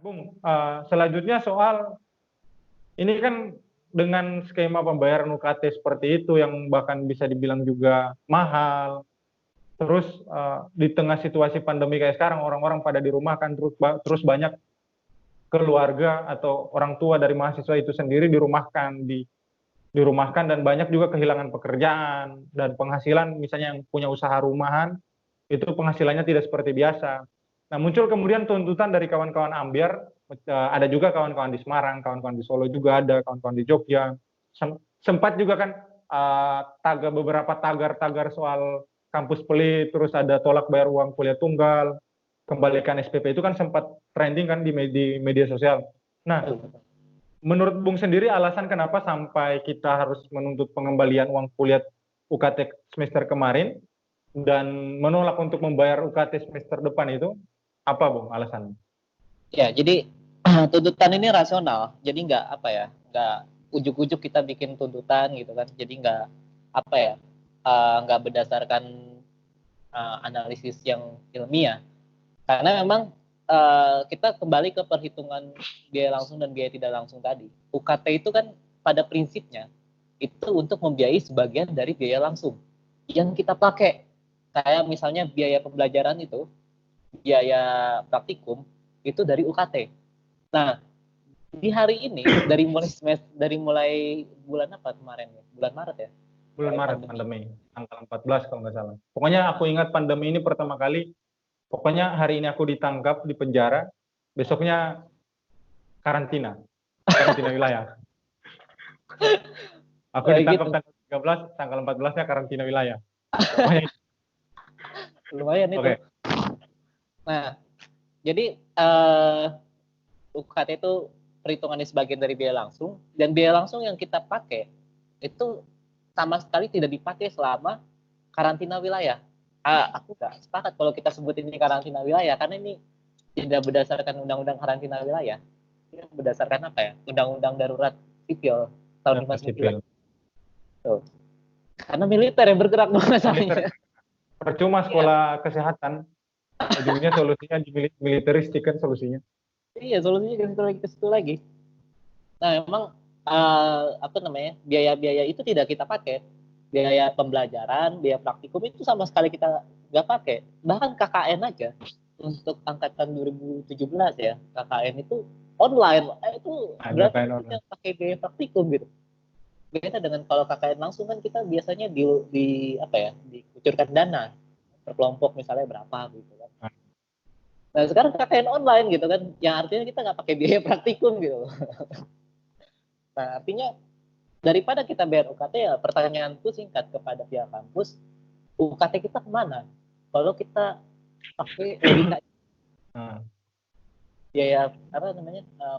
Bung, selanjutnya soal ini kan dengan skema pembayaran UKT seperti itu yang bahkan bisa dibilang juga mahal. Terus di tengah situasi pandemi kayak sekarang orang-orang pada dirumahkan terus banyak keluarga atau orang tua dari mahasiswa itu sendiri dirumahkan dan banyak juga kehilangan pekerjaan dan penghasilan misalnya yang punya usaha rumahan itu penghasilannya tidak seperti biasa. Nah, muncul kemudian tuntutan dari kawan-kawan Ambiar, ada juga kawan-kawan di Semarang, kawan-kawan di Solo juga ada, kawan-kawan di Jogja. Sempat juga kan beberapa tagar-tagar soal kampus pelit, terus ada tolak bayar uang kuliah tunggal, kembalikan SPP itu kan sempat trending kan di media sosial. Nah, menurut Bung sendiri alasan kenapa sampai kita harus menuntut pengembalian uang kuliah UKT semester kemarin dan menolak untuk membayar UKT semester depan itu apa, Bung, alasannya? Ya, jadi tuntutan ini rasional. Jadi nggak ujuk-ujuk kita bikin tuntutan gitu kan. Jadi nggak berdasarkan analisis yang ilmiah. Karena memang kita kembali ke perhitungan biaya langsung dan biaya tidak langsung tadi. UKT itu kan pada prinsipnya itu untuk membiayai sebagian dari biaya langsung yang kita pakai. Kayak misalnya biaya pembelajaran itu, biaya praktikum itu dari UKT. Nah, di hari ini dari mulai bulan apa kemarin ya? Bulan Maret ya. Bulan Maret pandemi, tanggal 14 kalau nggak salah. Pokoknya aku ingat pandemi ini pertama kali, pokoknya hari ini aku ditangkap di penjara, besoknya karantina wilayah. Aku ditangkap Gitu. tanggal 13, tanggal 14-nya karantina wilayah. Pokoknya Lumayan itu. Oke. Nah, jadi UKT itu perhitungannya sebagian dari biaya langsung, dan biaya langsung yang kita pakai itu sama sekali tidak dipakai selama karantina wilayah. Aku nggak sepakat kalau kita sebut ini karantina wilayah, karena ini tidak berdasarkan undang-undang karantina wilayah. Ini berdasarkan apa ya? Undang-undang darurat sipil tahun 59. Sipil. Tuh. Karena militer yang bergerak Militer. masalahnya. Percuma sekolah kesehatan, ujungnya solusinya di militeristik kan solusinya. Iya, solusinya ke situ lagi. Nah, memang biaya-biaya itu tidak kita pakai. Biaya pembelajaran, biaya praktikum itu sama sekali kita nggak pakai. Bahkan KKN aja untuk angkatan 2017 ya, KKN itu online. Itu Ada berarti kain kita online. pakai biaya praktikum gitu. Beda dengan kalau KKN langsung kan kita biasanya dikucurkan dana per kelompok misalnya berapa gitu kan. Nah, sekarang KKN online gitu kan, yang artinya kita nggak pakai biaya praktikum gitu. Nah, artinya daripada kita bayar UKT, ya pertanyaanku singkat kepada pihak kampus, UKT kita kemana? Kalau kita pakai logika biaya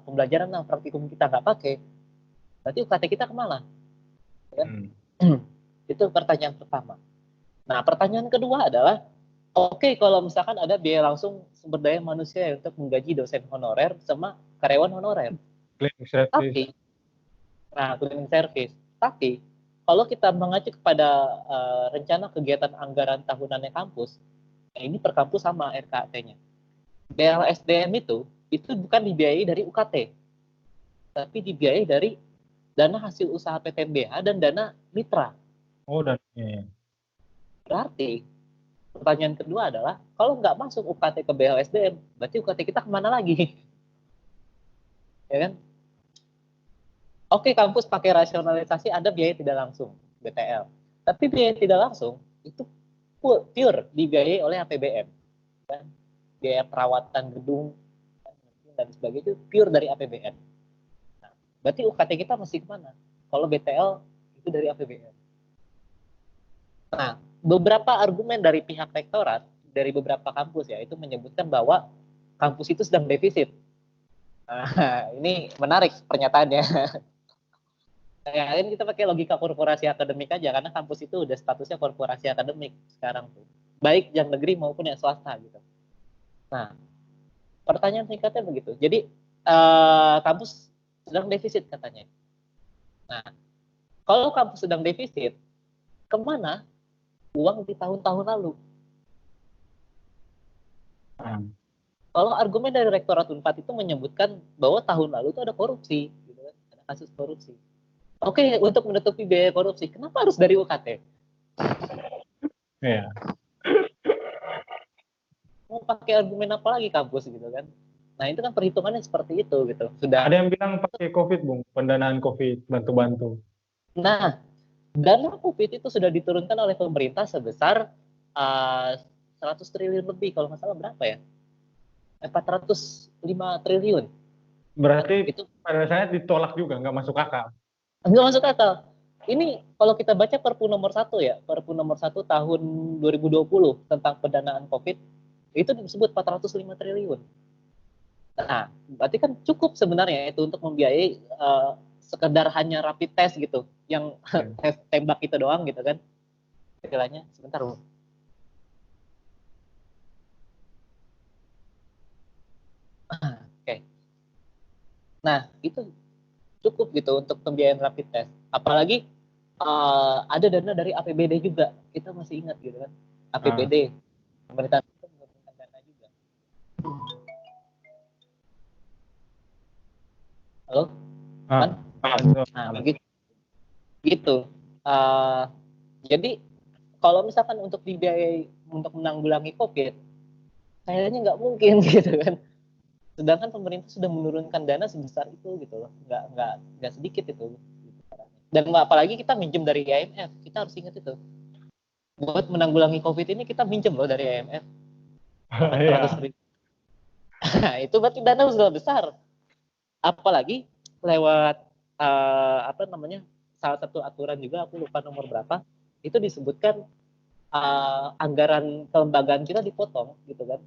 pembelajaran praktikum kita nggak pakai, berarti UKT kita kemana? Ya? Itu pertanyaan pertama. Nah, pertanyaan kedua adalah, oke, kalau misalkan ada biaya langsung sumber daya manusia untuk menggaji dosen honorer sama karyawan honorer. Cleaning service. Cleaning service. Tapi kalau kita mengacu kepada rencana kegiatan anggaran tahunannya kampus, nah ini per kampus sama RKT-nya. BLSDM itu bukan dibiayai dari UKT, tapi dibiayai dari dana hasil usaha PTNBH dan dana mitra. Oh, dan iya. Berarti pertanyaan kedua adalah, kalau nggak masuk UKT ke BLSDM, berarti UKT kita kemana lagi? Ya kan? Oke, kampus pakai rasionalisasi ada biaya tidak langsung, BTL. Tapi biaya tidak langsung itu pure dibiayai oleh APBN. Kan? Biaya perawatan gedung dan sebagainya itu pure dari APBN. Nah, berarti UKT kita masih kemana? Kalau BTL itu dari APBN. Nah, beberapa argumen dari pihak rektorat, dari beberapa kampus ya, itu menyebutkan bahwa kampus itu sedang defisit. Nah, ini menarik pernyataannya. Ya, ini kita pakai logika korporasi akademik aja, karena kampus itu udah statusnya korporasi akademik sekarang tuh, baik yang negeri maupun yang swasta gitu. Nah, pertanyaan singkatnya begitu. Jadi kampus sedang defisit katanya. Nah, kalau kampus sedang defisit, kemana uang di tahun-tahun lalu? Kalau argumen dari Rektorat Unpad itu menyebutkan bahwa tahun lalu itu ada korupsi, gitu kan, ada kasus korupsi. Oke, untuk menutupi biaya korupsi, kenapa harus dari UKT? Iya. Mau pakai argumen apa lagi kampus gitu kan? Nah itu kan perhitungannya seperti itu gitu. Sudah. Ada yang bilang pakai COVID, Bung, pendanaan COVID, bantu-bantu. Nah, dana COVID itu sudah diturunkan oleh pemerintah sebesar 100 triliun lebih, kalau nggak salah berapa ya? 405 triliun. Berarti Itu pada saya ditolak juga, nggak masuk akal. nggak masuk akal. Ini kalau kita baca Perpu nomor 1 ya, Perpu nomor 1 tahun 2020 tentang pendanaan COVID, itu disebut 405 triliun. Nah, berarti kan cukup sebenarnya itu untuk membiayai sekedar hanya rapid test gitu, yang Ya. tes tembak itu doang gitu kan. Istilahnya, sebentar Bu. Oke. Nah, itu cukup gitu untuk pembiayaan rapid test. Apalagi ada dana dari APBD juga. Kita masih ingat gitu kan. Ah, APBD, pemerintah itu menggunakan dana juga. Halo, ah, kan? betul. Nah, begitu. Gitu. Uh, jadi kalau misalkan untuk dibiayai untuk menanggulangi COVID, kayaknya nggak mungkin gitu kan. Sedangkan pemerintah sudah menurunkan dana sebesar itu gitu loh, nggak sedikit itu. Dan apalagi kita minjem dari IMF, kita harus ingat itu. Buat menanggulangi COVID ini kita minjem loh dari IMF 800 Iya. ribu. Nah, itu berarti dana sudah besar. Apalagi lewat apa namanya, salah satu aturan juga, aku lupa nomor berapa, itu disebutkan anggaran kelembagaan kita dipotong gitu kan.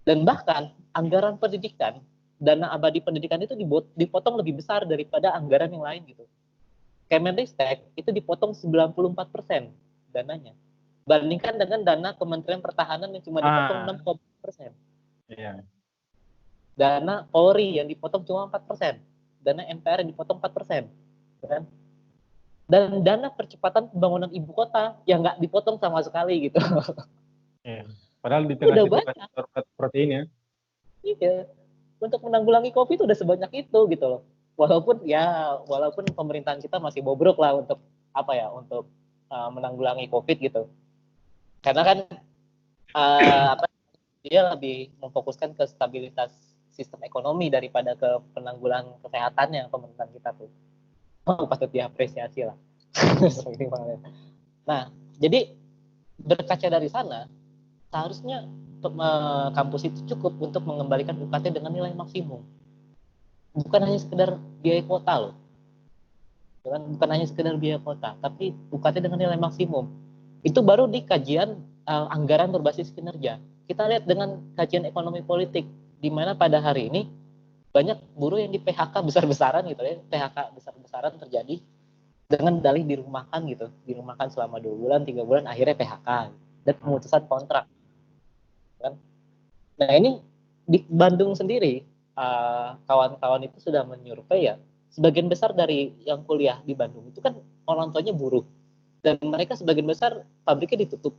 Dan bahkan anggaran pendidikan, dana abadi pendidikan itu dipotong lebih besar daripada anggaran yang lain gitu. Kemenristek itu dipotong 94% dananya. Bandingkan dengan dana Kementerian Pertahanan yang cuma dipotong Ah, 6%. iya. Dana Polri yang dipotong cuma 4%. Dana MPR yang dipotong 4%. Kan? Dan dana percepatan pembangunan ibu kota yang nggak dipotong sama sekali gitu. Iya. Padahal di tengah Udah situasi banyak. darurat seperti ini ya. Iya. Untuk menanggulangi COVID udah sebanyak itu gitu loh. Walaupun pemerintahan kita masih bobrok lah untuk apa ya, untuk menanggulangi COVID gitu. Karena kan apa, dia lebih memfokuskan ke stabilitas sistem ekonomi daripada ke penanggulangan kesehatannya pemerintahan kita tuh. Oh, patut diapresiasi lah. Nah, jadi berkaca dari sana, seharusnya kampus itu cukup untuk mengembalikan UKT dengan nilai maksimum. Bukan hanya sekedar biaya kuota loh. Bukan hanya sekedar biaya kuota, tapi UKT dengan nilai maksimum. Itu baru di kajian anggaran berbasis kinerja. Kita lihat dengan kajian ekonomi politik, di mana pada hari ini banyak buruh yang di PHK besar-besaran gitu ya, PHK besar-besaran terjadi dengan dalih dirumahkan gitu, dirumahkan selama 2 bulan, 3 bulan, akhirnya PHK dan pemutusan kontrak. Kan? Nah ini di Bandung sendiri, kawan-kawan itu sudah menyurvei ya, sebagian besar dari yang kuliah di Bandung itu kan orang tuanya buruh, dan mereka sebagian besar pabriknya ditutup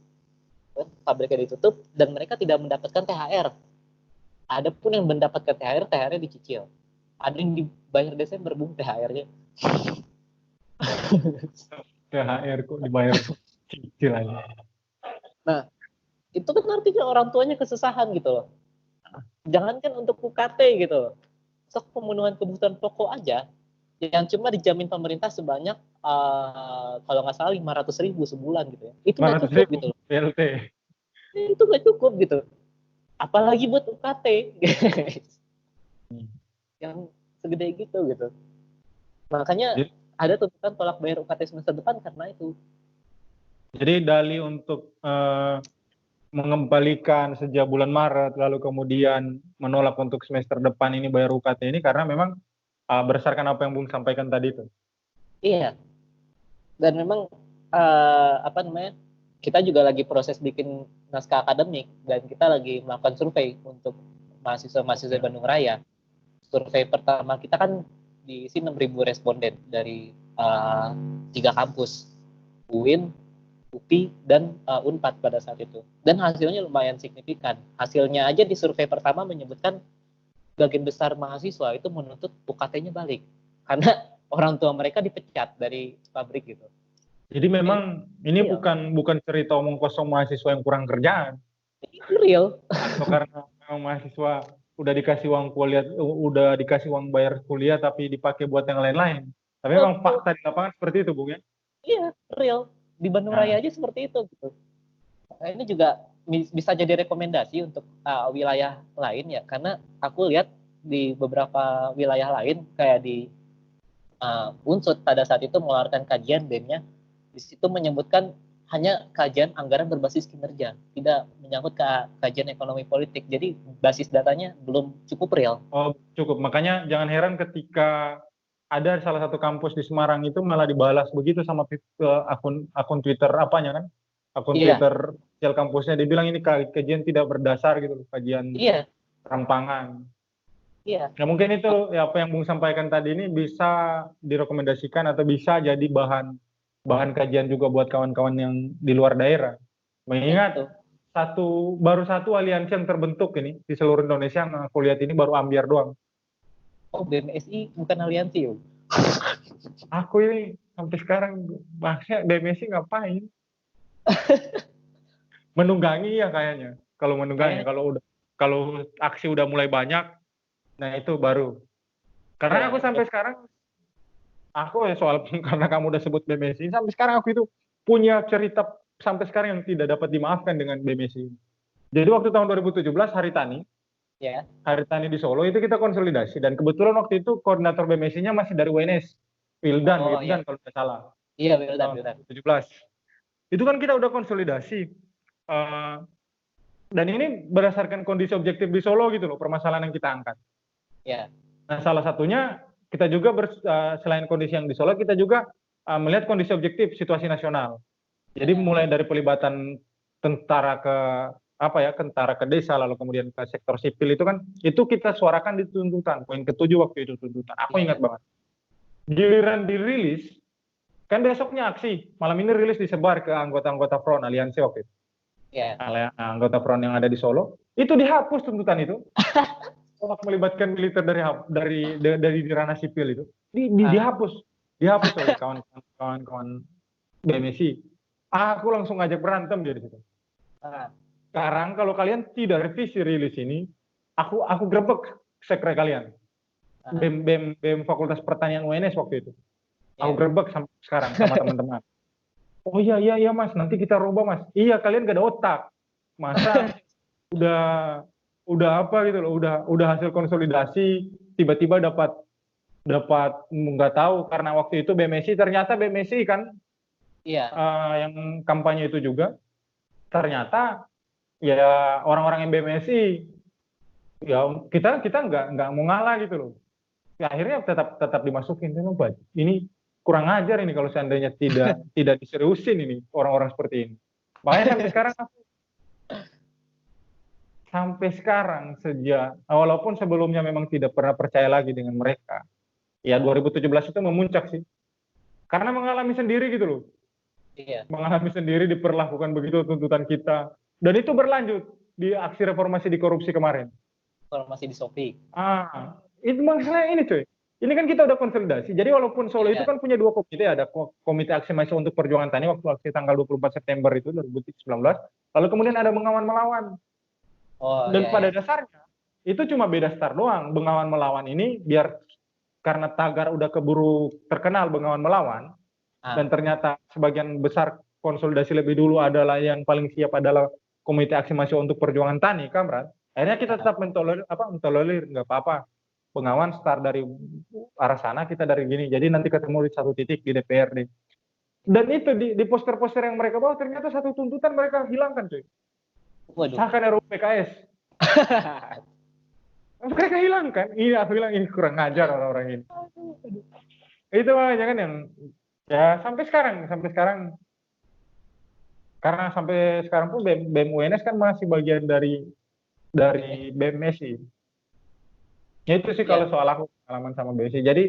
dan mereka tidak mendapatkan THR. Ada pun yang mendapatkan THR, THR-nya dicicil. Ada yang dibayar Desember, Bung, THR-nya. THR kok dibayar cicil aja. Nah, itu kan artinya orang tuanya kesusahan gitu loh. Jangankan untuk UKT gitu loh. Sok pemenuhan kebutuhan pokok aja yang cuma dijamin pemerintah sebanyak kalau nggak salah 500 ribu sebulan gitu ya. Itu nggak 500 cukup ribu gitu loh. BLT. Itu nggak cukup gitu. Apalagi buat UKT yang segede gitu gitu. Makanya Jadi, ada tuntutan tolak bayar UKT semester depan karena itu. jadi dalih untuk mengembalikan sejak bulan Maret, lalu kemudian menolak untuk semester depan ini bayar UKT ini karena memang berdasarkan apa yang Bung sampaikan tadi itu. Iya. Dan memang apa namanya, kita juga lagi proses bikin naskah akademik dan kita lagi melakukan survei untuk mahasiswa-mahasiswa Ya. Bandung Raya. Survei pertama kita kan diisi 6.000 responden dari 3 kampus, UIN, UPI dan Unpad pada saat itu. Dan hasilnya lumayan signifikan. Hasilnya aja di survei pertama menyebutkan sebagian besar mahasiswa itu menuntut UKT-nya balik. Karena orang tua mereka dipecat dari pabrik gitu. Jadi memang ini Real. bukan cerita omong kosong mahasiswa yang kurang kerjaan, Itu real. atau karena memang mahasiswa udah dikasih uang bayar kuliah tapi dipakai buat yang lain-lain. Tapi memang Betul. fakta di lapangan seperti itu, Bung ya. Iya, real. Di Bandung Nah, Raya aja seperti itu gitu. Nah, ini juga bisa jadi rekomendasi untuk wilayah lain ya, karena aku lihat di beberapa wilayah lain kayak di Unsud pada saat itu mengeluarkan kajian BEM-nya, di situ menyebutkan hanya kajian anggaran berbasis kinerja, tidak menyangkut ke kajian ekonomi politik. Jadi basis datanya belum cukup real. oh cukup. Makanya jangan heran ketika ada salah satu kampus di Semarang itu malah dibalas begitu sama akun Twitter apanya kan? Akun Iya, Twitter sosial kampusnya dibilang ini kajian tidak berdasar gitu loh, kajian iya, rampangan. iya. Ya mungkin itu ya apa yang Bung sampaikan tadi ini bisa direkomendasikan atau bisa jadi bahan kajian juga buat kawan-kawan yang di luar daerah. Itu. Mengingat baru satu aliansi yang terbentuk ini di seluruh Indonesia yang aku lihat ini baru Ambiar doang. Oh, BMSI bukan aliansi yuk. Aku ini sampai sekarang bahasnya BMSI ngapain? Menunggangi ya kayaknya. Kalau menunggangi, kalau aksi udah mulai banyak, nah itu baru. Karena aku sampai sekarang, aku ya soal karena kamu udah sebut BMSI, sampai sekarang aku itu punya cerita sampai sekarang yang tidak dapat dimaafkan dengan BMSI. Jadi waktu tahun 2017 Ya. Hari Tani di Solo itu kita konsolidasi dan kebetulan waktu itu koordinator BMSI-nya masih dari UNS, Wildan Ya. kalau tidak salah. Iya, Wildan. Tahun 2017. Itu kan kita udah konsolidasi. Dan ini berdasarkan kondisi objektif di Solo gitu loh, permasalahan yang kita angkat. Ya. Nah, salah satunya kita juga selain kondisi yang di Solo, kita juga melihat kondisi objektif situasi nasional. Jadi mulai dari pelibatan tentara ke desa, lalu kemudian ke sektor sipil itu kita suarakan di tuntutan. Poin ke-7 waktu itu tuntutan. Aku ingat banget. Giliran dirilis, kan besoknya aksi. Malam ini rilis disebar ke anggota-anggota front aliansi waktu itu. Anggota front yang ada di Solo, itu dihapus tuntutan itu. Tolak melibatkan militer dari ranah sipil itu. Dihapus oleh kawan-kawan BMSI. Aku langsung ngajak berantem dia di situ. Sekarang kalau kalian tidak revisi rilis ini, aku grebek sekre kalian. BEM Fakultas Pertanian UNS waktu itu. Aku grebek sampai sekarang sama teman-teman. Oh iya Mas, nanti kita rubah Mas. Iya, kalian gak ada otak. Masa udah apa gitu loh, udah hasil konsolidasi tiba-tiba dapat nggak tahu karena waktu itu ternyata BMSI kan yang kampanye itu juga ternyata ya orang-orang yang BMSI ya kita nggak mau ngalah gitu loh. Ya, akhirnya tetap dimasukin ini kurang ajar ini kalau seandainya tidak diseriusin ini orang-orang seperti ini. Makanya sampai sekarang walaupun sebelumnya memang tidak pernah percaya lagi dengan mereka. Ya 2017 itu memuncak sih. Karena mengalami sendiri gitu loh. Iya. Mengalami sendiri diperlakukan begitu tuntutan kita. Dan itu berlanjut di aksi reformasi di korupsi kemarin. Reformasi di Sopi. Itu maksudnya ini cuy. Ini kan kita udah konsolidasi. Jadi walaupun Solo itu kan punya 2 komite, ada Komite Aksi Mahasiswa untuk Perjuangan Tani waktu aksi tanggal 24 September itu 2019. Lalu kemudian ada Bengawan Melawan. Dan pada dasarnya itu cuma beda start doang. Bengawan Melawan ini biar karena tagar udah keburu terkenal Bengawan Melawan dan ternyata sebagian besar konsolidasi lebih dulu adalah yang paling siap adalah Komite Aksi Mahasiswa untuk Perjuangan Tani, Kamran. Akhirnya kita tetap mentolerir nggak apa-apa. Bengawan start dari arah sana, kita dari gini. Jadi nanti ketemu di satu titik di DPRD. Dan itu di poster-poster yang mereka bawa ternyata satu tuntutan mereka hilangkan cuy. Sahkan RUU PKS. Mereka hilangkan. Ini aku bilang ini kurang ajar orang-orang ini. Itu makanya kan yang ya sampai sekarang karena sampai sekarang pun BEM UNS kan masih bagian dari BMSI. Ya itu sih kalau soal aku pengalaman sama BMSI. Jadi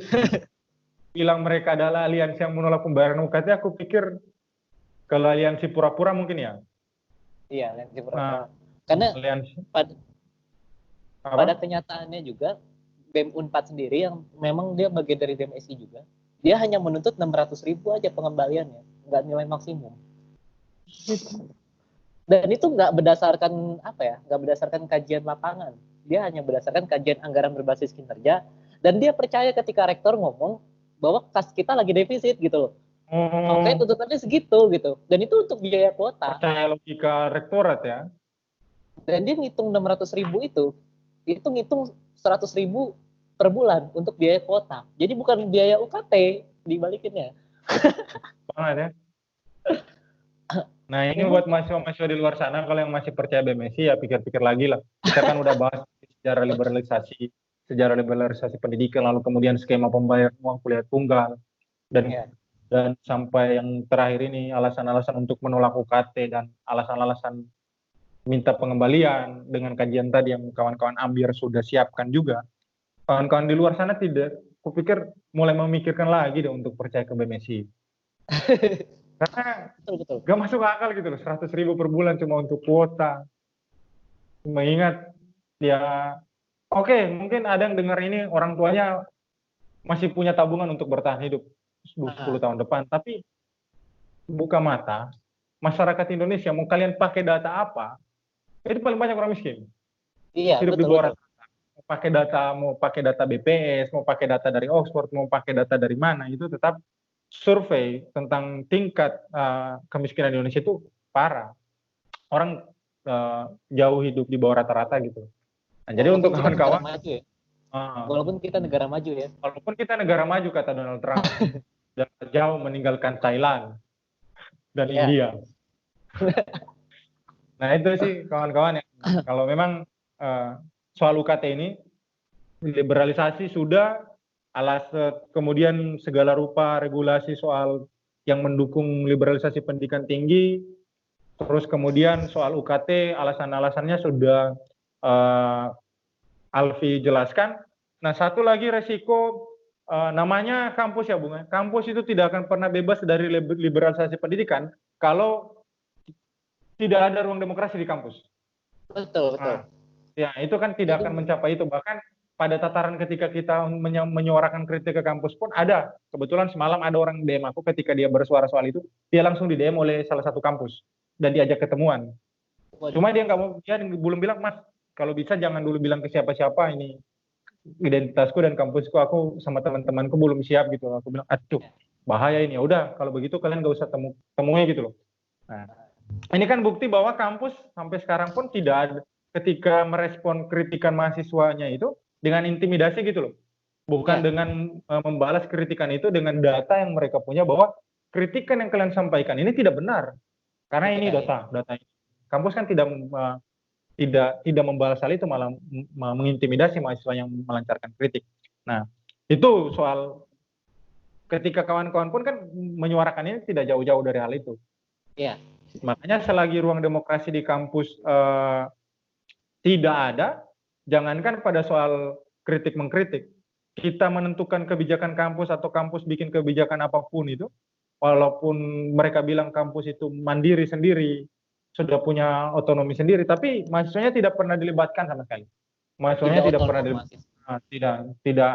bilang mereka adalah aliansi yang menolak pembayaran UKT, aku pikir Kalau aliansi pura-pura mungkin ya. Iya, aliansi Nah, pura-pura. Karena aliansi pada apa? kenyataannya juga BEM Unpad sendiri yang memang dia bagian dari DMSI juga, dia hanya menuntut 600.000 aja pengembaliannya, nggak nilai maksimum. Dan itu nggak berdasarkan apa ya, nggak berdasarkan kajian lapangan. Dia hanya berdasarkan kajian anggaran berbasis kinerja, dan dia percaya ketika rektor ngomong bahwa kas kita lagi defisit gitu loh. Oke, Oh, tuntutannya segitu gitu. Dan itu untuk biaya kuota. percaya logika rektorat ya. Dan dia ngitung 600.000 itu ngitung 100.000 per bulan untuk biaya kuota. Jadi bukan biaya UKT dibalikinnya. Banget ya. Nah, ini Memang buat mahasiswa-mahasiswa di luar sana, kalau yang masih percaya BMSI ya pikir-pikir lagi lah. Kita kan udah bahas sejarah liberalisasi pendidikan, lalu kemudian skema pembayaran uang kuliah tunggal, dan ya. dan sampai yang terakhir ini alasan-alasan untuk menolak UKT dan alasan-alasan minta pengembalian dengan kajian tadi yang kawan-kawan Ambir sudah siapkan juga. Kawan-kawan di luar sana tidak, kupikir mulai memikirkan lagi deh untuk percaya ke BMSI. Karena Betul betul. gak masuk akal gitu loh, 100.000 per bulan cuma untuk kuota. Mengingat ya, oke, mungkin ada yang dengar ini orang tuanya masih punya tabungan untuk bertahan hidup 10 tahun depan, tapi buka mata, masyarakat Indonesia mau kalian pakai data apa, itu paling banyak orang miskin. Iya, Hidup di betul bawah betul. rata. Mau pakai data BPS, mau pakai data dari Oxford, mau pakai data dari mana, itu tetap survei tentang tingkat kemiskinan Indonesia itu parah. Orang jauh hidup di bawah rata-rata gitu. Nah, jadi Walaupun untuk kita negara kawan-kawan, maju ya. Walaupun kita negara maju ya. walaupun kita negara maju kata Donald Trump, dan jauh meninggalkan Thailand dan Iya. India. Nah itu sih kawan-kawan yang kalau memang soal UKT ini liberalisasi sudah, kemudian segala rupa regulasi soal yang mendukung liberalisasi pendidikan tinggi, terus kemudian soal UKT alasan-alasannya sudah Alfi jelaskan. Nah satu lagi resiko namanya kampus ya Bung. Kampus itu tidak akan pernah bebas dari liberalisasi pendidikan kalau tidak ada ruang demokrasi di kampus. Betul betul. Nah, ya itu kan tidak Jadi akan mencapai itu. Bahkan pada tataran ketika kita menyuarakan kritik ke kampus pun ada. Kebetulan semalam ada orang DM aku ketika dia bersuara soal itu, dia langsung di DM oleh salah satu kampus dan diajak ketemuan. waduh. Cuma dia nggak mau, dia belum bilang, Mas, kalau bisa jangan dulu bilang ke siapa-siapa ini identitasku dan kampusku, aku sama teman-temanku belum siap gitu. Aku bilang, aduh, bahaya ini. Ya udah, kalau begitu kalian nggak usah temui gitu loh. Nah, ini kan bukti bahwa kampus sampai sekarang pun tidak ada, ketika merespon kritikan mahasiswanya itu dengan intimidasi gitu loh. Bukan Ya, dengan membalas kritikan itu dengan data yang mereka punya bahwa kritikan yang kalian sampaikan ini tidak benar. Karena ini iya, iya. data ini. Kampus kan tidak membalas hal itu, malah mengintimidasi mahasiswa yang melancarkan kritik. Nah, itu soal ketika kawan-kawan pun kan menyuarakan ini tidak jauh-jauh dari hal itu. Iya. Makanya selagi ruang demokrasi di kampus tidak ada, jangankan pada soal kritik mengkritik, kita menentukan kebijakan kampus atau kampus bikin kebijakan apapun itu, walaupun mereka bilang kampus itu mandiri sendiri, sudah punya otonomi sendiri, tapi mahasiswanya tidak pernah dilibatkan sama sekali. Mahasiswanya Tidak tidak pernah otonom mahasiswa.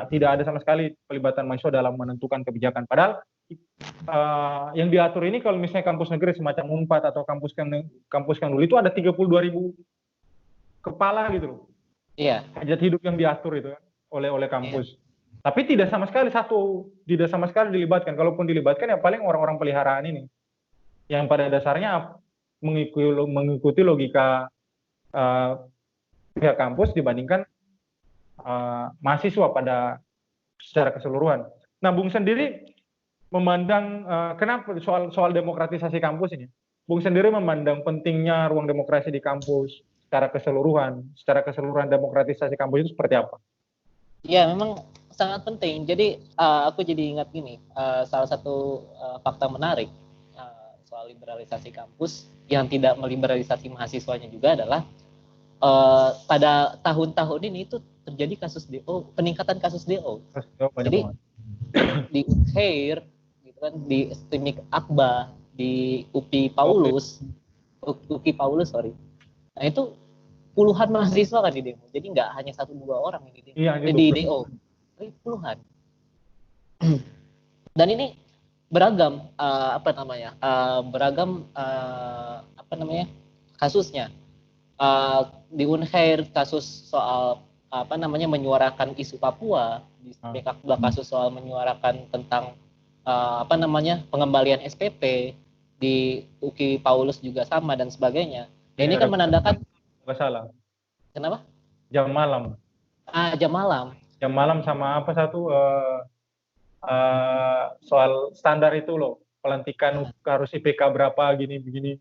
tidak ada sama sekali pelibatan mahasiswa dalam menentukan kebijakan. Padahal yang diatur ini kalau misalnya kampus negeri semacam Unpad atau kampus kan dulu itu ada 32.000 kepala gitu loh. Iya. Hajat hidup yang diatur itu oleh Iya. kampus. Tapi tidak sama sekali dilibatkan. Kalaupun dilibatkan ya paling orang-orang peliharaan ini yang pada dasarnya mengikuti logika pihak kampus dibandingkan mahasiswa pada secara keseluruhan. Nah, Bung sendiri memandang kenapa soal demokratisasi kampus ini? Bung sendiri memandang pentingnya ruang demokrasi di kampus secara keseluruhan demokratisasi kampus itu seperti apa? Ya, memang sangat penting. Jadi aku jadi ingat gini, salah satu fakta menarik soal liberalisasi kampus yang tidak meliberalisasi mahasiswanya juga adalah pada tahun-tahun ini itu terjadi kasus DO, peningkatan kasus DO. Jadi di Unhair, gitu kan, di Stimik Akba, di UPI Paulus, sorry. Nah itu puluhan mahasiswa kan di demo. Jadi nggak hanya 1-2 orang yang di demo. Iya, Di DO. Tapi puluhan. Dan ini beragam kasusnya. Di Unhair kasus soal menyuarakan isu Papua, di PK kasus soal menyuarakan tentang pengembalian SPP, di UKI Paulus juga sama dan sebagainya. Dan ini kan menandakan nggak salah. Kenapa? Jam malam. Jam malam. Jam malam sama apa satu soal standar itu loh, pelantikan harus IPK berapa gini begini.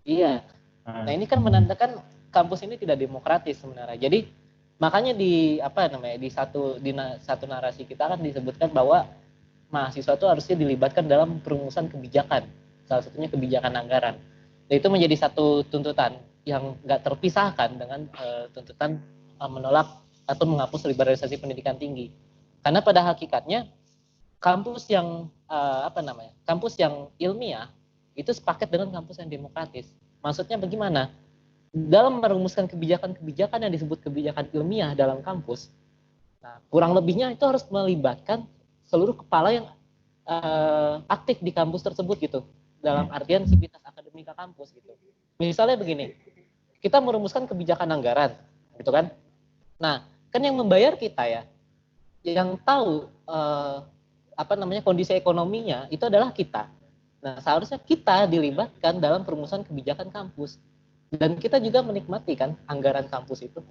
Iya. Nah ini kan menandakan kampus ini tidak demokratis sebenarnya. Jadi makanya di satu narasi kita kan disebutkan bahwa mahasiswa itu harusnya dilibatkan dalam perumusan kebijakan, salah satunya kebijakan anggaran. Dan itu menjadi satu tuntutan yang nggak terpisahkan dengan tuntutan menolak atau menghapus liberalisasi pendidikan tinggi. Karena pada hakikatnya kampus yang kampus yang ilmiah itu sepaket dengan kampus yang demokratis. Maksudnya bagaimana? Dalam merumuskan kebijakan-kebijakan yang disebut kebijakan ilmiah dalam kampus, nah, kurang lebihnya itu harus melibatkan seluruh kepala yang aktif di kampus tersebut gitu, dalam artian sivitas akademika kampus gitu. Misalnya begini, kita merumuskan kebijakan anggaran, gitu kan? Nah, kan yang membayar kita ya, yang tahu kondisi ekonominya itu adalah kita. Nah, seharusnya kita dilibatkan dalam perumusan kebijakan kampus. Dan kita juga menikmati kan anggaran kampus itu.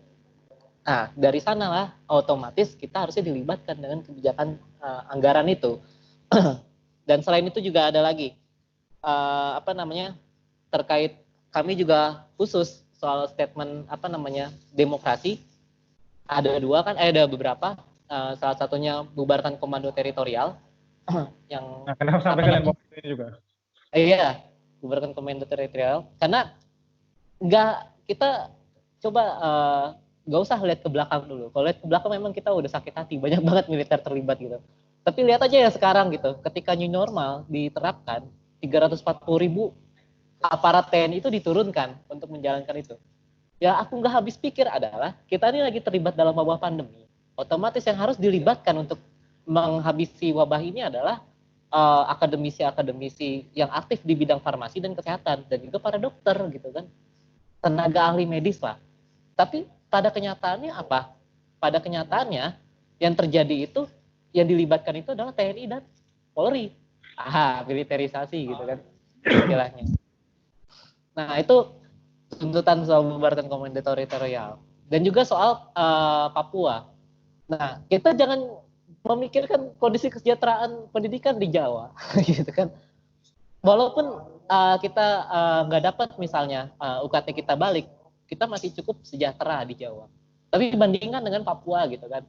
Nah, dari sanalah otomatis kita harusnya dilibatkan dengan kebijakan anggaran itu. Dan selain itu juga ada lagi terkait kami juga khusus soal statement demokrasi. Ada beberapa. Salah satunya bubarkan komando teritorial yang. Nah, kenapa sampai kalian bawa ini juga? Iya, bubarkan komando teritorial karena kita coba nggak usah lihat ke belakang dulu. Kalau lihat ke belakang memang kita udah sakit hati, banyak banget militer terlibat gitu. Tapi lihat aja ya sekarang gitu, ketika new normal diterapkan, 340.000 aparat TNI itu diturunkan untuk menjalankan itu. Ya aku nggak habis pikir adalah kita ini lagi terlibat dalam wabah pandemi. Otomatis yang harus dilibatkan untuk menghabisi wabah ini adalah akademisi-akademisi yang aktif di bidang farmasi dan kesehatan dan juga para dokter gitu kan. Tenaga ahli medis lah. Tapi pada kenyataannya apa? Pada kenyataannya yang terjadi itu, yang dilibatkan itu adalah TNI dan Polri. Militerisasi gitu kan istilahnya. Nah itu tuntutan soal membubarkan komando teritorial. Dan juga soal Papua. Nah kita jangan memikirkan kondisi kesejahteraan pendidikan di Jawa gitu kan. Walaupun kita nggak dapat misalnya UKT kita balik, kita masih cukup sejahtera di Jawa. Tapi dibandingkan dengan Papua gitu kan,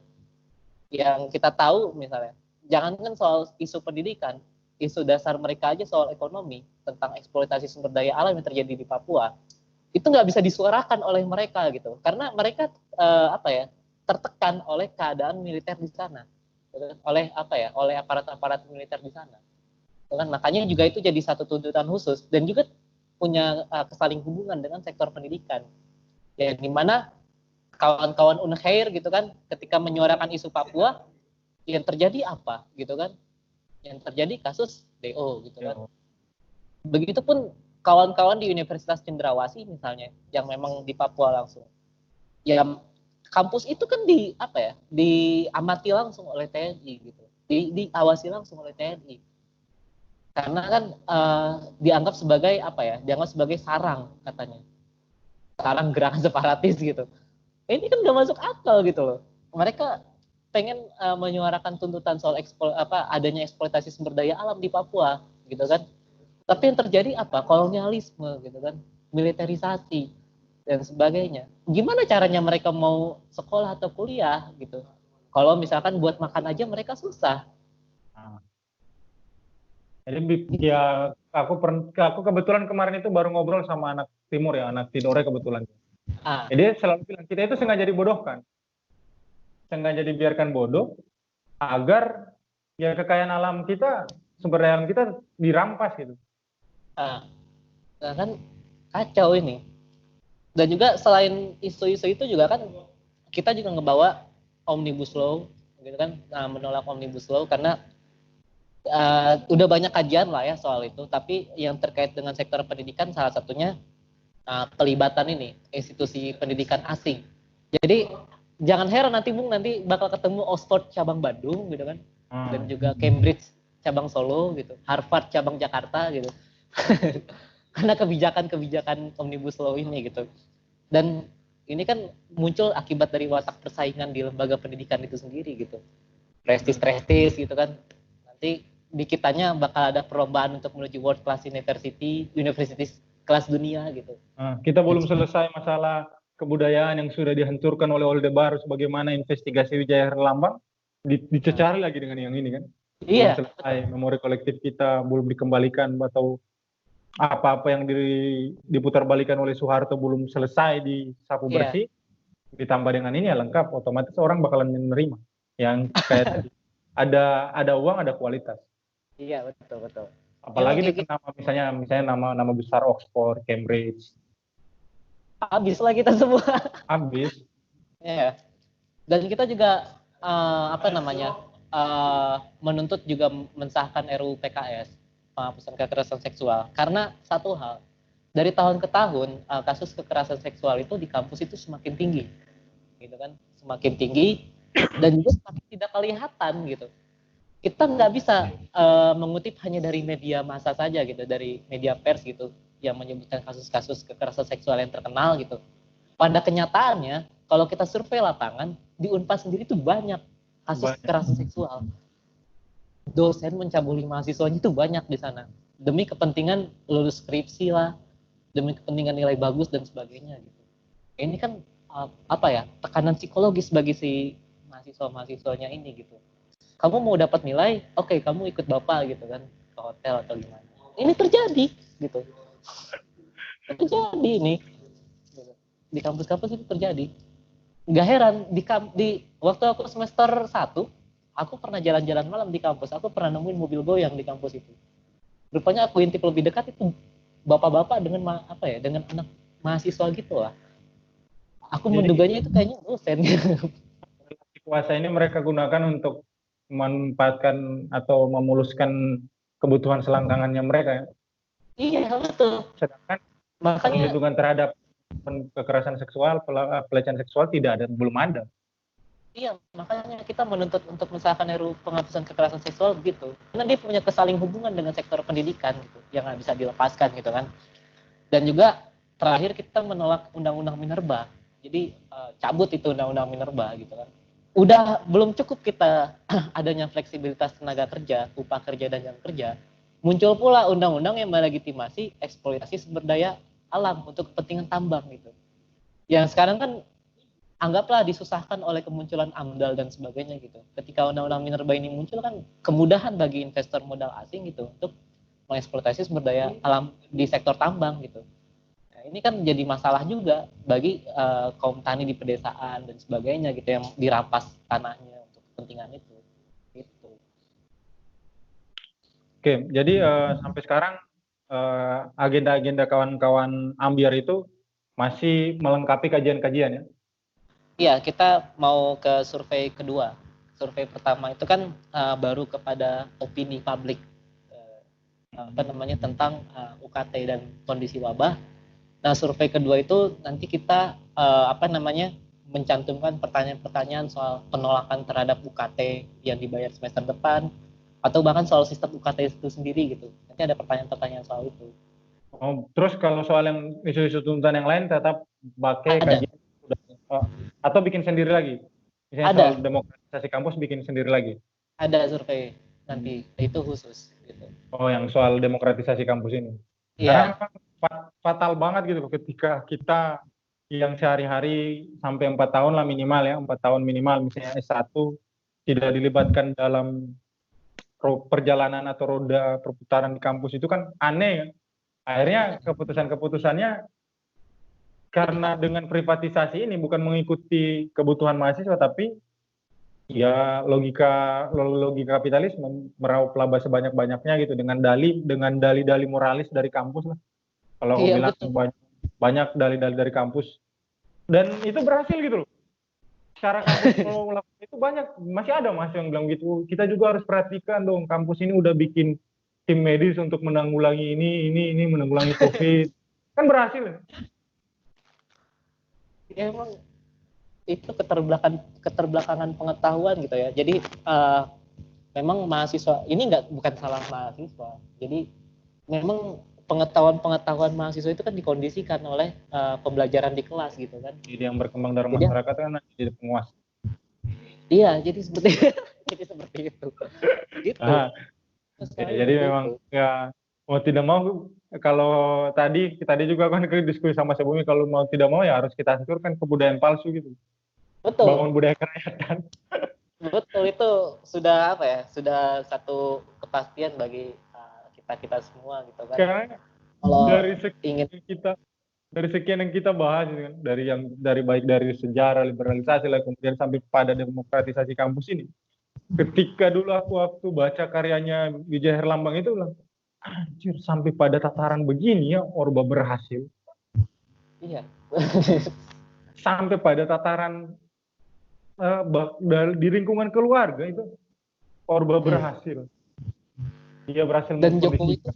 yang kita tahu misalnya, jangankan soal isu pendidikan, isu dasar mereka aja soal ekonomi, tentang eksploitasi sumber daya alam yang terjadi di Papua, itu nggak bisa disuarakan oleh mereka gitu, karena mereka tertekan oleh keadaan militer di sana, oleh aparat-aparat militer di sana. Kan makanya juga itu jadi satu tuntutan khusus dan juga punya kesaling hubungan dengan sektor pendidikan. Ya di mana kawan-kawan Unhair gitu kan ketika menyuarakan isu Papua yang terjadi apa gitu kan? Yang terjadi kasus DO gitu kan. Begitupun kawan-kawan di Universitas Cendrawasih misalnya yang memang di Papua langsung. Ya kampus itu kan diamati langsung oleh TNI gitu. Diawasi langsung oleh TNI. Karena kan dianggap sebagai sarang katanya, sarang gerakan separatis gitu. Ini kan nggak masuk akal gitu loh. Mereka pengen menyuarakan tuntutan soal adanya eksploitasi sumber daya alam di Papua gitu kan. Tapi yang terjadi apa? Kolonialisme gitu kan, militerisasi dan sebagainya. Gimana caranya mereka mau sekolah atau kuliah gitu? Kalau misalkan buat makan aja mereka susah. Jadi ya aku kebetulan kemarin itu baru ngobrol sama anak timur ya, anak Tidore kebetulan. Jadi selalu bilang kita itu sengaja dibodohkan, sengaja dibiarkan bodoh agar ya kekayaan alam kita, sumber daya alam kita dirampas gitu. Nah kan kacau ini. Dan juga selain isu-isu itu juga kan kita juga ngebawa omnibus law gitu kan, menolak omnibus law karena udah banyak kajian lah ya soal itu, tapi yang terkait dengan sektor pendidikan salah satunya pelibatan ini institusi pendidikan asing. Jadi jangan heran nanti Bung nanti bakal ketemu Oxford cabang Bandung gitu kan, dan juga Cambridge cabang Solo gitu, Harvard cabang Jakarta gitu. Karena kebijakan omnibus law ini gitu. Dan ini kan muncul akibat dari watak persaingan di lembaga pendidikan itu sendiri gitu. Prestis gitu kan. Nanti di kitanya bakal ada perlombaan untuk menuju world class universities kelas dunia gitu. Kita belum selesai masalah kebudayaan yang sudah dihancurkan oleh Orde Baru sebagaimana investigasi Wijaya Herlambang, dicecari lagi dengan yang ini kan. Belum selesai, memori kolektif kita belum dikembalikan, atau apa-apa yang diputar-balikan oleh Soeharto belum selesai disapu bersih, ditambah dengan ini ya lengkap, otomatis orang bakalan menerima. Yang kayak tadi, ada uang, ada kualitas. Iya, betul. Apalagi dengan misalnya nama besar Oxford, Cambridge. Habis lah kita semua. Habis. Ya. Dan kita juga menuntut juga mensahkan RUU PKS, penghapusan kekerasan seksual. Karena satu hal, dari tahun ke tahun kasus kekerasan seksual itu di kampus itu semakin tinggi, gitu kan, semakin tinggi dan juga semakin tidak kelihatan gitu. Kita nggak bisa mengutip hanya dari media massa saja gitu, dari media pers gitu, yang menyebutkan kasus-kasus kekerasan seksual yang terkenal gitu. Pada kenyataannya, kalau kita survei lapangan, di Unpad sendiri itu banyak kasus kekerasan seksual. Dosen mencabuli mahasiswanya itu banyak di sana. Demi kepentingan lulus skripsi lah, demi kepentingan nilai bagus dan sebagainya gitu. Ini kan tekanan psikologis bagi si mahasiswa-mahasiswanya ini gitu. Kamu mau dapat nilai, oke, kamu ikut bapak gitu kan ke hotel atau gimana. Ini terjadi gitu. Terjadi ini. Di kampus-kampus itu terjadi. Gak heran di waktu aku semester 1, aku pernah jalan-jalan malam di kampus. Aku pernah nemuin mobil goyang di kampus itu. Rupanya aku intip lebih dekat itu bapak-bapak dengan dengan anak mahasiswa gitu lah. Aku menduganya itu kayaknya dosen. Kuasa ini mereka gunakan untuk memanfaatkan atau memuluskan kebutuhan selangkangannya mereka. Iya, betul. Sedangkan perlindungan terhadap kekerasan seksual, pelecehan seksual belum ada. Iya, makanya kita menuntut untuk mensahkan RUU penghapusan kekerasan seksual begitu. Karena dia punya kesaling hubungan dengan sektor pendidikan gitu, yang nggak bisa dilepaskan gitu kan. Dan juga terakhir kita menolak Undang-Undang Minerba. Jadi cabut itu Undang-Undang Minerba gitu kan. Udah belum cukup kita adanya fleksibilitas tenaga kerja, upah kerja dan jam kerja. Muncul pula undang-undang yang melegitimasi eksploitasi sumber daya alam untuk kepentingan tambang gitu. Yang sekarang kan anggaplah disusahkan oleh kemunculan AMDAL dan sebagainya gitu. Ketika Undang-Undang Minerba ini muncul kan kemudahan bagi investor modal asing gitu untuk mengeksploitasi sumber daya alam di sektor tambang gitu. Nah, ini kan jadi masalah juga bagi kaum tani di pedesaan dan sebagainya gitu yang dirampas tanahnya untuk kepentingan itu. Gitu. Oke, jadi sampai sekarang agenda-agenda kawan-kawan Ambiar itu masih melengkapi kajian-kajian ya? Iya, kita mau ke survei kedua. Survei pertama itu kan baru kepada opini publik tentang UKT dan kondisi wabah. Nah, survei kedua itu nanti kita mencantumkan pertanyaan-pertanyaan soal penolakan terhadap UKT yang dibayar semester depan, atau bahkan soal sistem UKT itu sendiri gitu. Nanti ada pertanyaan-pertanyaan soal itu. Oh, terus kalau soal yang isu-isu tuntutan yang lain tetap pakai kajian atau bikin sendiri lagi? Misalnya soal demokratisasi kampus bikin sendiri lagi? Ada survei nanti, itu khusus. Gitu. Oh, yang soal demokratisasi kampus ini? Iya. Karena fatal banget gitu ketika kita yang sehari-hari sampai 4 tahun lah minimal ya, 4 tahun minimal misalnya S1 tidak dilibatkan dalam perjalanan atau roda perputaran di kampus itu kan aneh ya. Akhirnya keputusan-keputusannya karena dengan privatisasi ini bukan mengikuti kebutuhan mahasiswa tapi Ya logika kapitalisme meraup laba sebanyak-banyaknya gitu dengan dalih-dalih moralis dari kampus lah. Kalau aku Iya bilang betul. banyak dalih-dalih dari kampus dan itu berhasil gitu loh. Cara kampus mau melakukan itu banyak, masih ada mas yang bilang gitu. Kita juga harus perhatikan dong, kampus ini udah bikin tim medis untuk menanggulangi ini menanggulangi COVID. Kan berhasil. Ya emang itu keterbelakangan pengetahuan gitu ya. Jadi memang mahasiswa ini bukan salah mahasiswa. Jadi memang pengetahuan mahasiswa itu kan dikondisikan oleh pembelajaran di kelas gitu kan. Jadi yang berkembang dalam Jadi masyarakat kan jadi penguasa. iya, jadi seperti jadi seperti itu. Gitu. Ah, Sekali jadi seperti memang itu. ya mau tidak mau kalau tadi juga kan kita diskusi sama sebelumnya kalau mau tidak mau ya harus kita hancurkan kebudayaan palsu gitu. Betul. Bangun budaya kerakyatan. Betul itu sudah apa ya? Sudah satu kepastian bagi kita-kita semua gitu kan. Karena Kalau dari ingin sekian yang kita bahas gitu kan, dari baik dari sejarah liberalisasi lah kemudian sampai pada demokratisasi kampus ini. Ketika dulu aku waktu baca karyanya Wijaya Herlambang itu bilang, anjir sampai pada tataran begini ya Orba berhasil. iya. Sampai pada tataran di lingkungan keluarga itu Orba berhasil. Dia berhasil Dan Jokowi itu mengkondisikan.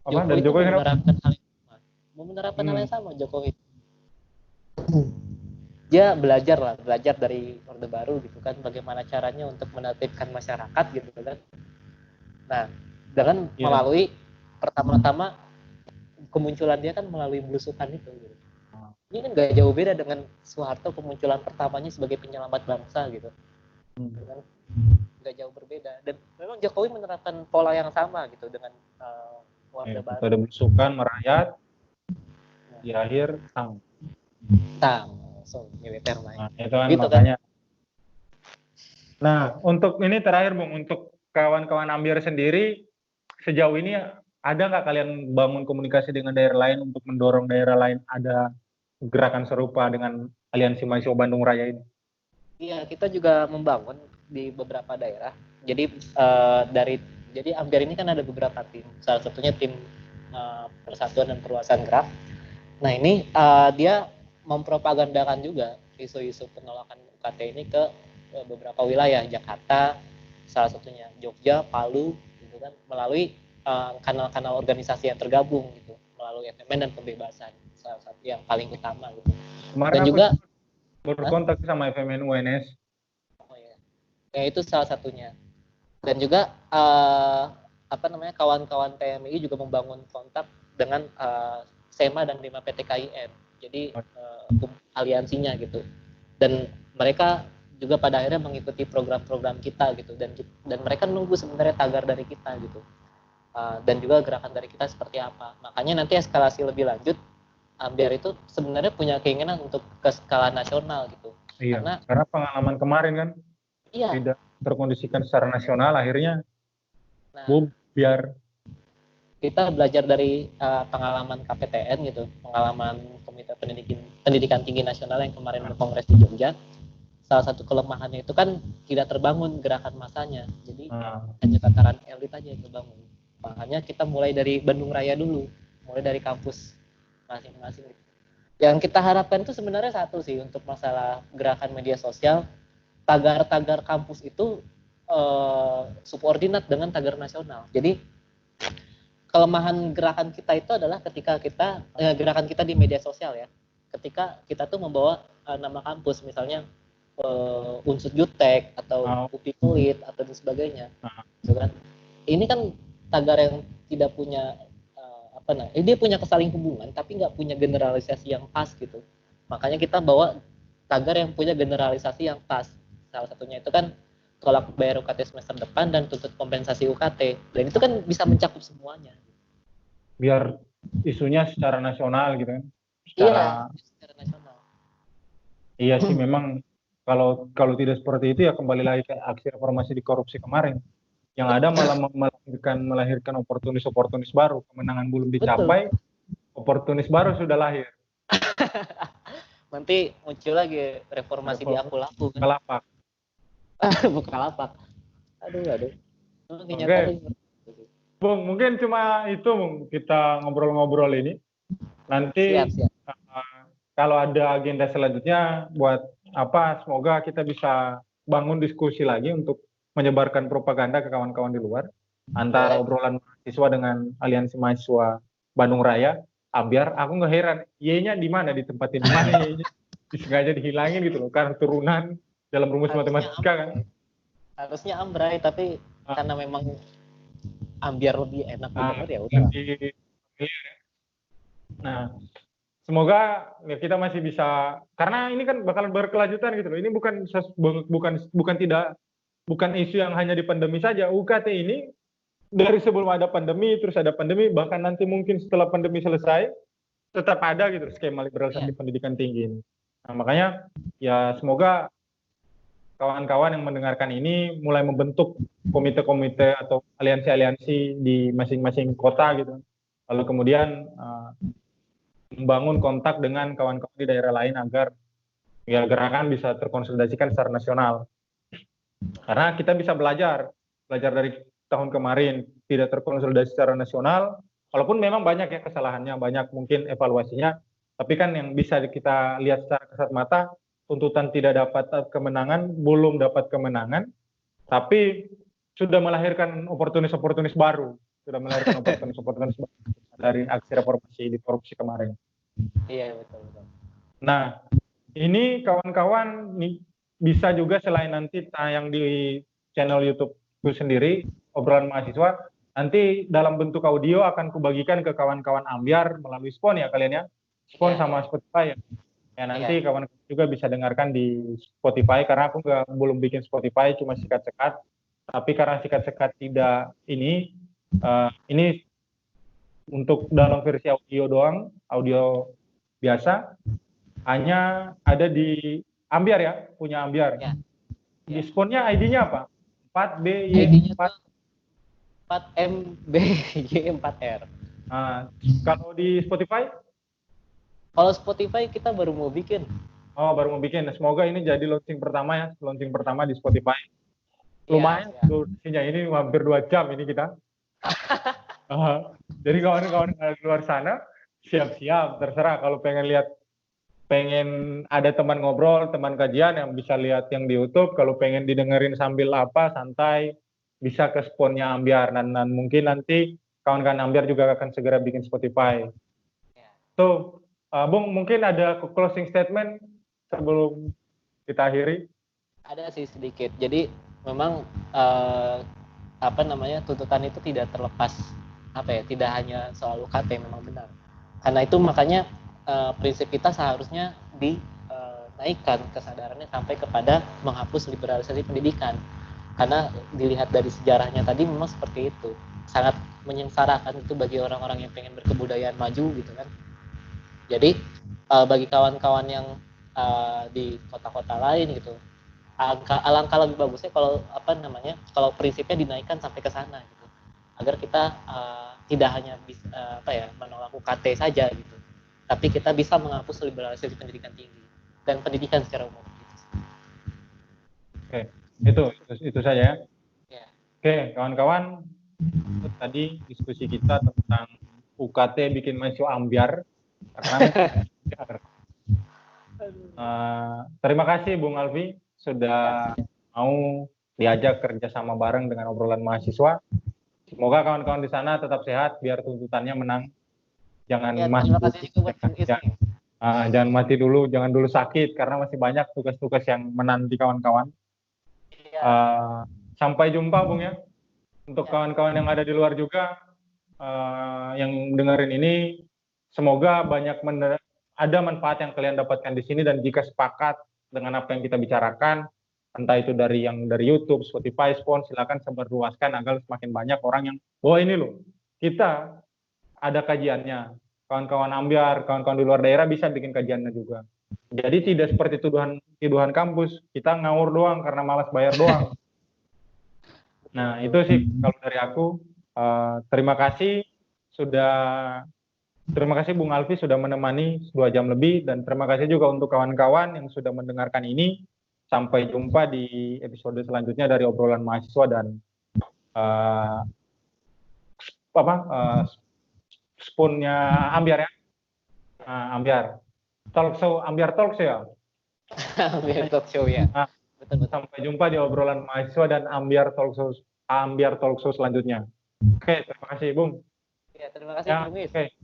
Apa? Dan Jokowi mau kenapa? menerapkan hal yang sama. Mau menerapkan hal Hmm. yang sama Jokowi. Dia belajar dari Orde Baru gitu kan, bagaimana caranya untuk menertibkan masyarakat gitu kan. Nah, dengan Ya. melalui pertama-tama kemunculan dia kan melalui belusukan itu gitu. Ini kan gak jauh beda dengan Soeharto kemunculan pertamanya sebagai penyelamat bangsa gitu. Gak jauh berbeda. Dan memang Jokowi menerapkan pola yang sama gitu dengan Orde Baru. Metode belusukan, merayat, di akhir tang. Langsung militer main. Nah, itu kan Gitu makanya. Kan? Nah, untuk ini terakhir Bung, untuk kawan-kawan Ambiar sendiri, sejauh ini ada nggak kalian bangun komunikasi dengan daerah lain untuk mendorong daerah lain ada gerakan serupa dengan Aliansi Mahasiswa Bandung Raya ini? Iya, kita juga membangun di beberapa daerah. Jadi jadi Ambiar ini kan ada beberapa tim. Salah satunya tim Persatuan dan Perluasan Gerak. Nah ini dia mempropagandakan juga isu-isu penolakan UKT ini ke beberapa wilayah, Jakarta, salah satunya Jogja, Palu, gitu kan, melalui kanal-kanal organisasi yang tergabung gitu, melalui FMN dan Pembebasan, salah satu yang paling utama gitu. Kemarin Dan aku juga berkontak sama FMN UNS. Oh ya, itu salah satunya. Dan juga kawan-kawan PMI juga membangun kontak dengan SEMA dan 5 PTKIN. Jadi aliansinya gitu. Dan mereka juga pada akhirnya mengikuti program-program kita gitu, dan mereka nunggu sebenarnya tagar dari kita gitu. Dan juga gerakan dari kita seperti apa. Makanya nanti eskalasi lebih lanjut, Ambiar itu sebenarnya punya keinginan untuk ke skala nasional gitu. Iya, karena pengalaman kemarin kan tidak terkondisikan secara nasional, akhirnya biar kita belajar dari pengalaman KPTN gitu, pengalaman Komite Pendidikan Tinggi Nasional yang kemarin berkongres di Jogja. Salah satu kelemahannya itu kan tidak terbangun gerakan masanya, jadi hanya tataran elit aja yang terbangun. Makanya kita mulai dari Bandung Raya dulu, mulai dari kampus masing-masing. Yang kita harapkan itu sebenarnya satu sih untuk masalah gerakan media sosial, tagar-tagar kampus itu subordinat dengan tagar nasional. Jadi kelemahan gerakan kita itu adalah ketika gerakan kita di media sosial ya, ketika kita tuh membawa nama kampus misalnya Unsur Jutek atau UPI Kulit atau dan sebagainya, gitu kan. Ini kan tagar yang tidak punya dia punya kesaling hubungan tapi nggak punya generalisasi yang pas gitu. Makanya kita bawa tagar yang punya generalisasi yang pas. Salah satunya itu kan tolak bayar UKT semester depan dan tuntut kompensasi UKT. Dan itu kan bisa mencakup semuanya. Biar isunya secara nasional gitu kan. Secara nasional. Iya sih memang kalau tidak seperti itu ya kembali lagi ke aksi reformasi di korupsi kemarin. Yang ada malah melahirkan oportunis baru. Kemenangan belum dicapai, oportunis baru sudah lahir. Nanti muncul lagi reformasi di aku-laku kan. Kelapak. Bukalapak. Aduh. Oke, Bung, mungkin cuma itu Bung, kita ngobrol-ngobrol ini. Nanti Siap. kalau ada agenda selanjutnya buat apa, semoga kita bisa bangun diskusi lagi untuk menyebarkan propaganda ke kawan-kawan di luar antara Boleh. obrolan mahasiswa dengan Aliansi Mahasiswa Bandung Raya, Ambiar. Aku nggak heran, Y-nya di mana, ditempatin di mana Y-nya, disengaja dihilangin gitu loh, karena turunan dalam rumus matematika kan. Harusnya Ambrai, tapi Ah, karena memang Ambiar lebih enak ah, didengar ya udah. ganti. Nah, semoga ya kita masih bisa, karena ini kan bakalan berkelanjutan gitu loh. Ini bukan isu yang hanya di pandemi saja. UKT ini dari sebelum ada pandemi, terus ada pandemi, bahkan nanti mungkin setelah pandemi selesai tetap ada gitu skema liberalisasi Iya. di pendidikan tinggi ini. Nah, makanya ya semoga kawan-kawan yang mendengarkan ini mulai membentuk komite-komite atau aliansi-aliansi di masing-masing kota gitu. Lalu kemudian membangun kontak dengan kawan-kawan di daerah lain agar ya gerakan bisa terkonsolidasikan secara nasional. Karena kita bisa belajar dari tahun kemarin tidak terkonsolidasi secara nasional, walaupun memang banyak ya kesalahannya, banyak mungkin evaluasinya, tapi kan yang bisa kita lihat secara kasat mata, tuntutan tidak dapat kemenangan, belum dapat kemenangan, tapi sudah melahirkan oportunis-oportunis baru, sudah melahirkan oportunis-oportunis baru dari aksi reformasi di korupsi kemarin. Iya, betul. Nah, ini kawan-kawan bisa juga selain nanti tayang di channel YouTube itu sendiri, obrolan mahasiswa, nanti dalam bentuk audio akan kubagikan ke kawan-kawan Ambiar melalui Spon ya kalian ya, Spon sama Spotify ya. Ya nanti kawan-kawan juga bisa dengarkan di Spotify, karena aku belum bikin Spotify, cuma sikat-sekat. Tapi karena sikat-sekat tidak ini untuk dalam versi audio doang, audio biasa, hanya ada di Ambiar ya, punya Ambiar. Ya. Di Sponnya ID-nya apa? 4BY4. ID-nya tuh 4MBY4R. Nah, kalau di Spotify? Kalau Spotify kita baru mau bikin. Oh, baru mau bikin. Semoga ini jadi launching pertama ya, launching pertama di Spotify. Lumayan, durasinya ini hampir 2 jam ini kita. Jadi kawan-kawan di luar sana, siap-siap, terserah kalau pengen ada teman ngobrol, teman kajian yang bisa lihat yang di YouTube. Kalau pengen didengerin sambil apa, santai, bisa ke Sponnya Ambiar. Dan mungkin nanti kawan-kawan Ambiar juga akan segera bikin Spotify. So, Bung, mungkin ada closing statement sebelum kita akhiri? Ada sih sedikit. Jadi memang tuntutan itu tidak terlepas tidak hanya soal UKT, memang benar. Karena itu makanya prinsip kita seharusnya dinaikkan kesadarannya sampai kepada menghapus liberalisasi pendidikan. Karena dilihat dari sejarahnya tadi memang seperti itu, sangat menyengsarakan itu bagi orang-orang yang pengen berkebudayaan maju gitu kan. Jadi bagi kawan-kawan yang di kota-kota lain gitu, alangkah lebih bagusnya kalau kalau prinsipnya dinaikkan sampai ke sana gitu, agar kita tidak hanya bisa menolak UKT saja gitu, tapi kita bisa menghapus liberalisasi pendidikan tinggi dan pendidikan secara umum gitu. Oke, itu saja ya. Oke, kawan-kawan, itu tadi diskusi kita tentang UKT bikin mahasiswa ambiar. Terima kasih Bung Alfi sudah mau diajak kerja sama bareng dengan obrolan mahasiswa. Semoga kawan-kawan di sana tetap sehat biar tuntutannya menang. Jangan jangan mati dulu, jangan dulu sakit karena masih banyak tugas-tugas yang menanti kawan-kawan. Sampai jumpa Bung ya. Untuk kawan-kawan yang ada di luar juga yang dengerin ini, semoga ada manfaat yang kalian dapatkan di sini, dan jika sepakat dengan apa yang kita bicarakan, entah itu dari YouTube, Spotify, Spon, silakan sebarluaskan agar semakin banyak orang yang, ini loh, kita ada kajiannya. Kawan-kawan Ambiar, kawan-kawan di luar daerah bisa bikin kajiannya juga. Jadi tidak seperti tuduhan kampus, kita ngawur doang karena malas bayar doang. Nah, itu sih kalau dari aku. Terima kasih Bung Alfi sudah menemani 2 jam lebih, dan terima kasih juga untuk kawan-kawan yang sudah mendengarkan ini. Sampai jumpa di episode selanjutnya dari obrolan mahasiswa dan uh, spoonnya Ambiar ya. Ambiar Ambiar Talk Show ya. Ambiar Talk Show ya. Betul. Sampai jumpa di obrolan mahasiswa dan Ambiar Talk Show selanjutnya. Oke, terima kasih Bung. Ya, terima kasih Bung Is. Oke.